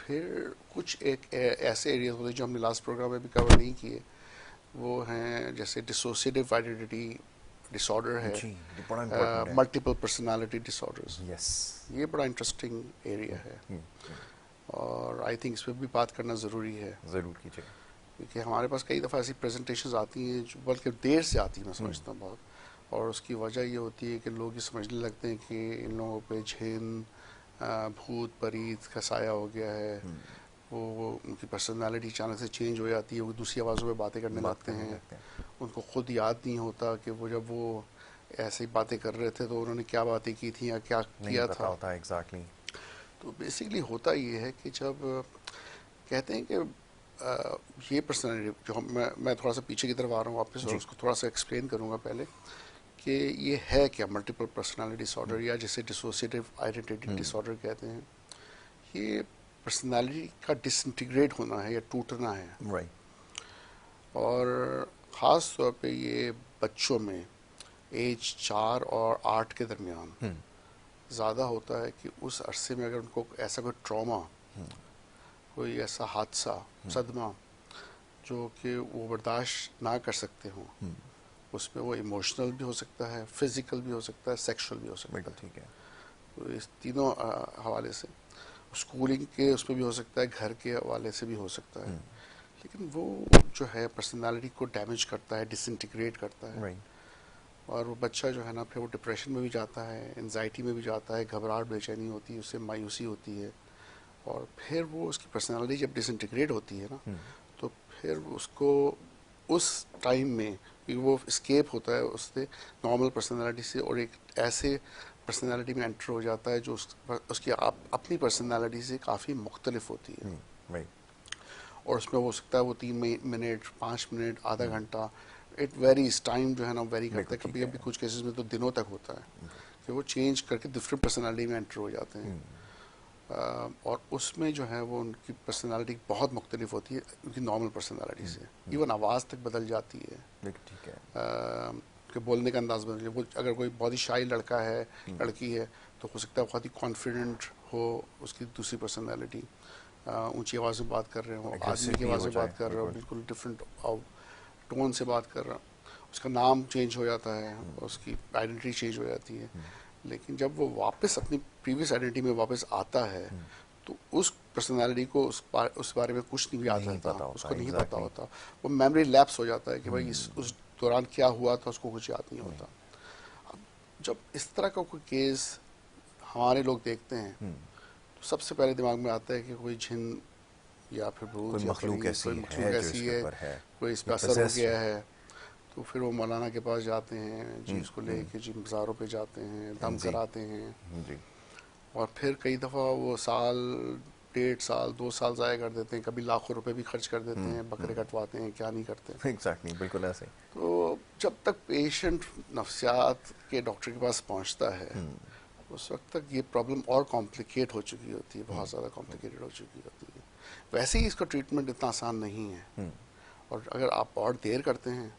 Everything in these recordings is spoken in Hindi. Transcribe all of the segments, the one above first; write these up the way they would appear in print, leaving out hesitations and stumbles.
फिर कुछ ऐसे एरियाज होते हैं जो हमने लास्ट प्रोग्राम में भी कवर नहीं किए, वो हैं जैसे डिसोसिएटिव आइडेंटिटी डिसऑर्डर है, जी, ये बड़ा इम्पोर्टेंट है। Multiple personality disorders, yes. ये बड़ा इंटरेस्टिंग एरिया है और आई थिंक इस पर भी बात करना ज़रूरी है, ज़रूर कीजिए। क्योंकि हमारे पास कई दफ़ा ऐसी प्रेजेंटेशंस आती हैं जो बल्कि देर से आती हैं, मैं समझता हूँ बहुत, और उसकी वजह ये होती है कि लोग ये समझने लगते हैं कि इन लोगों पे जिन भूत परीत का साया हो गया है, वो उनकी पर्सनालिटी अचानक से चेंज हो जाती है, वो दूसरी आवाज़ों में बातें करने लगते हैं, उनको खुद याद नहीं होता कि वो जब वो ऐसे ही बातें कर रहे थे तो उन्होंने क्या बातें की थी या क्या नहीं किया पता था। होता एग्जैक्टली। तो बेसिकली होता ये है कि जब कहते हैं कि ये पर्सनैलिटी जो मैं थोड़ा सा पीछे की तरफ आ रहा हूँ वापस और जी। उसको थोड़ा सा एक्सप्लेन करूँगा पहले कि ये है क्या मल्टीपल पर्सनालिटी डिसऑर्डर या जिसे डिसोसिएटिव आइडेंटिटी डिसऑर्डर कहते हैं। ये पर्सनालिटी का डिसइंटीग्रेट होना है या टूटना है, राइट। और ख़ास तौर पे ये बच्चों में एज 4 और 8 के दरमियान ज़्यादा होता है कि उस अरसे में अगर उनको ऐसा कोई ट्रॉमा, कोई ऐसा हादसा, सदमा जो कि वो बर्दाश्त ना कर सकते हों, उसमें वो इमोशनल भी हो सकता है, फिज़िकल भी हो सकता है, सेक्सुअल भी हो सकता बिल्कुल है। ठीक है। तो इस तीनों हवाले से स्कूलिंग के उसमें भी हो सकता है, घर के हवाले से भी हो सकता है, लेकिन वो जो है पर्सनालिटी को डैमेज करता है, डिसइंटीग्रेट करता है, राइट। और वो बच्चा जो है ना फिर वो डिप्रेशन में भी जाता है, एनजाइटी में भी जाता है, घबराहट बेचैनी होती है, उससे मायूसी होती है, और फिर वो उसकी पर्सनालिटी जब डिसइंटीग्रेट होती है ना, तो फिर उसको उस टाइम में वो स्केप होता है उससे नॉर्मल पर्सनालिटी से और एक ऐसे पर्सनालिटी में एंटर हो जाता है जो उसकी अपनी पर्सनालिटी से काफ़ी मुख्तलिफ होती है, राइट। और उसमें हो सकता है वो 3 मिनट 5 मिनट आधा घंटा, इट वेरीज, टाइम जो है ना वेरी करता बिल्कुल है, ठीक कभी है। कभी कुछ केसेस में तो दिनों तक होता है कि वो चेंज करके डिफरेंट पर्सनालिटी में एंटर हो जाते हैं। और उसमें जो है वो उनकी पर्सनालिटी बहुत मुख्तलिफ होती है उनकी नॉर्मल पर्सनालिटी से, इवन आवाज़ तक बदल जाती है, बिल्कुल ठीक है। कि बोलने का अंदाज बदल जाए। वो अगर कोई बहुत ही शाई लड़का है, लड़की है, तो हो सकता है बहुत ही कॉन्फिडेंट हो उसकी दूसरी पर्सनालिटी, ऊंची आवाज़ में बात कर रहे हो, आदमी एग्रेसिव की भी आवाज़ हो में जाए, बात कर रहे हो, बिल्कुल। बिल्कुल डिफरेंट टोन से बात कर रहा, उसका नाम चेंज हो जाता है, उसकी आइडेंटिटी चेंज हो जाती है, लेकिन जब वो वापस अपनी प्रीवियस आइडेंटिटी में वापस आता है तो उस पर्सनालिटी को उस बारे में कुछ नहीं याद नहीं रहता, पता होता उसको नहीं पता एग्जैक्टली। होता, वो मेमोरी लैप्स हो जाता है कि भाई उस दौरान क्या हुआ था उसको कुछ याद नहीं होता। अब जब इस तरह का कोई केस हमारे लोग देखते हैं तो सबसे पहले दिमाग में आता है कि कोई जिन या फिर कोई भूत या मखलूक परी, कोई ऐसी मखलूक है जो ऐसी इसके है, ऊपर है, कोई इस ये पर असर हो possessed गया है। है। तो फिर वो मौलाना के पास जाते हैं जी, उसको लेके जी मज़ारों पे जाते हैं, दम जी। कराते हैं, जी। और फिर कई दफ़ा वो साल 1.5 साल 2 साल ज़ाया कर देते हैं, कभी लाखों रुपए भी खर्च कर देते हैं, बकरे कटवाते हैं, क्या नहीं करते। एग्जैक्टली बिल्कुल ऐसे। तो जब तक पेशेंट नफ्सियात के डॉक्टर के पास पहुंचता है उस वक्त तक ये प्रॉब्लम और कॉम्प्लिकेट हो चुकी होती है, बहुत ज़्यादा कॉम्प्लिकेटेड हो चुकी होती है। वैसे ही इसका ट्रीटमेंट इतना आसान नहीं है, और अगर आप और देर करते हैं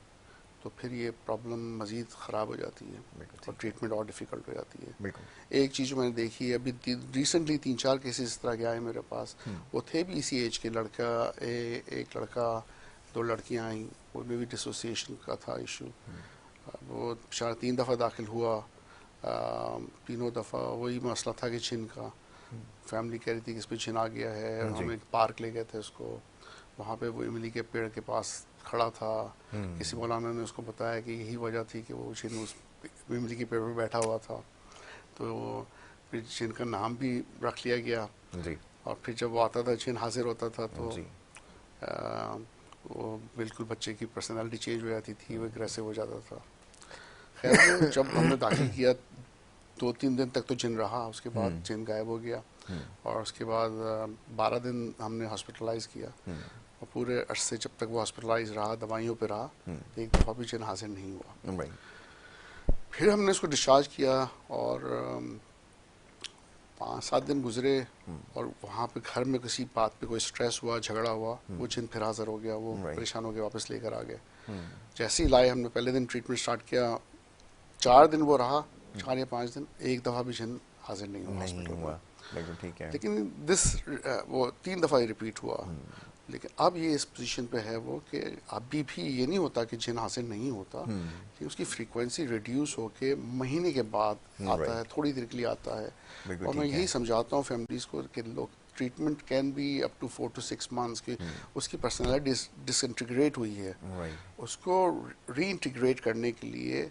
तो फिर ये प्रॉब्लम मज़ीद ख़राब हो जाती है बिल्कुल और ठीक है। ट्रीटमेंट और डिफ़िकल्ट हो जाती है। बिल्कुल। एक चीज़ जो मैंने देखी है अभी रिसेंटली 3-4 केसेस इस तरह के आए मेरे पास, वो थे भी इसी एज के, लड़का एक लड़का 2 लड़कियां आई, उनमें भी डिसोसिएशन का था इशू। वो 4-3 दफ़ा दाखिल हुआ, तीनों दफ़ा वही मसला था कि छिन का, फैमिली कह रही थी कि इस पर छिन आ गया है, जी। हम एक पार्क ले गए थे उसको, वहाँ पे वो इमली के पेड़ के पास खड़ा था, किसी मौलाना ने उसको बताया कि यही वजह थी कि वो छिन उस इमली के पेड़ पर बैठा हुआ था, तो फिर छिन का नाम भी रख लिया गया, जी। और फिर जब वो आता था छिन हाजिर होता था तो जी। आ, वो बिल्कुल बच्चे की पर्सनालिटी चेंज हो जाती थी, वो एग्रेसिव हो जाता था। खैर वो जब हमने दाखिल किया 2-3 दिन तक तो जिन रहा, उसके बाद जिन गायब हो गया, और उसके बाद 12 दिन हमने हॉस्पिटलाइज किया, और पूरे अरसे जब तक वो हॉस्पिटलाइज रहा, दवाइयों पे रहा, एक दफ़ा भी जिन हाजिर नहीं हुआ। राइट। फिर हमने उसको डिस्चार्ज किया, और 5-7 दिन गुजरे, और वहाँ पे घर में किसी बात पे कोई स्ट्रेस हुआ, झगड़ा हुआ, वो जिन फिर हाजिर हो गया, वो राइट। परेशान हो गया, वापस लेकर आ गए। जैसे ही लाए हमने पहले दिन ट्रीटमेंट स्टार्ट किया, 4 दिन वो रहा, 4 या 5 दिन, एक दफ़ा भी जिन हाजिर नहीं हुआ नहीं हॉस्पिटल में। हुआ। बिल्कुल ठीक है। लेकिन वो 3 दफ़ा ही रिपीट हुआ। लेकिन अब ये इस पोजीशन पे है वो कि अभी भी ये नहीं होता कि जिन हासिल नहीं होता, कि उसकी फ्रीक्वेंसी रिड्यूस होके महीने के बाद आता है, थोड़ी देर के लिए आता है। बिल्कुल और मैं ठीक यही है। समझाता हूँ फैमिलीज़ को कि लोग treatment can be up to 4 to 6 months की उसकी पर्सनैलिटी डिसइंटीग्रेट हुई है, राइट। उसको रीइंटीग्रेट करने के लिए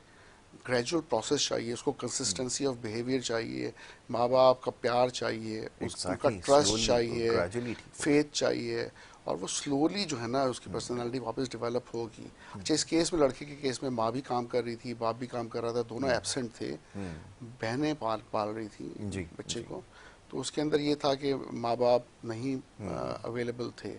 ग्रेजुअल प्रोसेस चाहिए, उसको कंसिस्टेंसी ऑफ बिहेवियर चाहिए, माँ बाप का प्यार चाहिए, उनका एग्जैक्टली, ट्रस्ट स्लोली चाहिए, ग्रेजुअली ठीक होगा। फेथ चाहिए, और वो स्लोली जो है ना उसकी पर्सनालिटी वापस डेवलप होगी। अच्छा, इस केस में, लड़के के केस में, माँ भी काम कर रही थी, बाप भी काम कर रहा था, दोनों एब्सेंट थे, बहनें पाल रही थी जी बच्चे जी। को। तो उसके अंदर ये था कि माँ बाप नहीं अवेलेबल थे।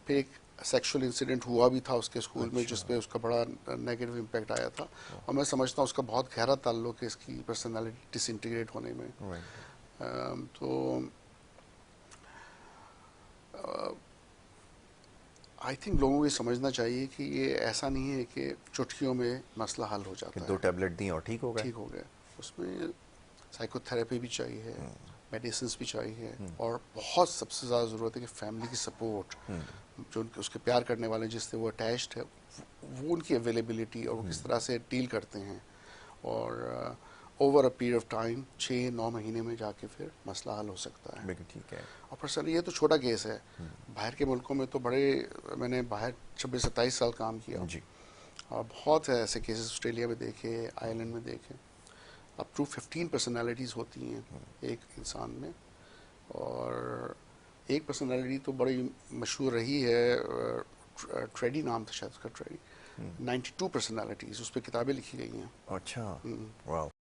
फिर एक सेक्सुअल इंसिडेंट हुआ भी था उसके स्कूल में, अच्छा। जिसपे उसका बड़ा नेगेटिव इम्पैक्ट आया था। और मैं समझता हूँ उसका बहुत गहरा ताल्लुक है इसकी पर्सनालिटी डिसइंटीग्रेट होने में। राइट। तो आई थिंक लोगों को ये समझना चाहिए कि ये ऐसा नहीं है कि चुटकियों में मसला हल हो कि जाता 2 है, टैबलेट दी और ठीक हो गए। ठीक हो गया। उसमें साइकोथेरेपी भी चाहिए, मेडिसिन भी चाहिए, और बहुत सबसे ज़्यादा ज़रूरत है कि फैमिली की सपोर्ट, जो उसके प्यार करने वाले जिससे वो अटैच्ड है, वो उनकी अवेलेबिलिटी और वो किस तरह से डील करते हैं। और over a period of time 6-9 महीने में जाके फिर मसला हल हो सकता है। बिल्कुल ठीक है। और पर सर ये तो छोटा केस है, बाहर के मुल्कों में तो बड़े, मैंने बाहर 26-27 साल काम किया, जी। और बहुत है ऐसे केसेस, ऑस्ट्रेलिया में देखे, आयरलैंड में देखे। अप टू 15 पर्सनालिटीज़ होती हैं एक इंसान में। और एक पर्सनालिटी तो बड़ी मशहूर रही है, ट्रेडी नाम था शायद उसका, ट्रेडी। 92 पर्सनालिटीज़, उस पर किताबें लिखी गई हैं। अच्छा। वाह।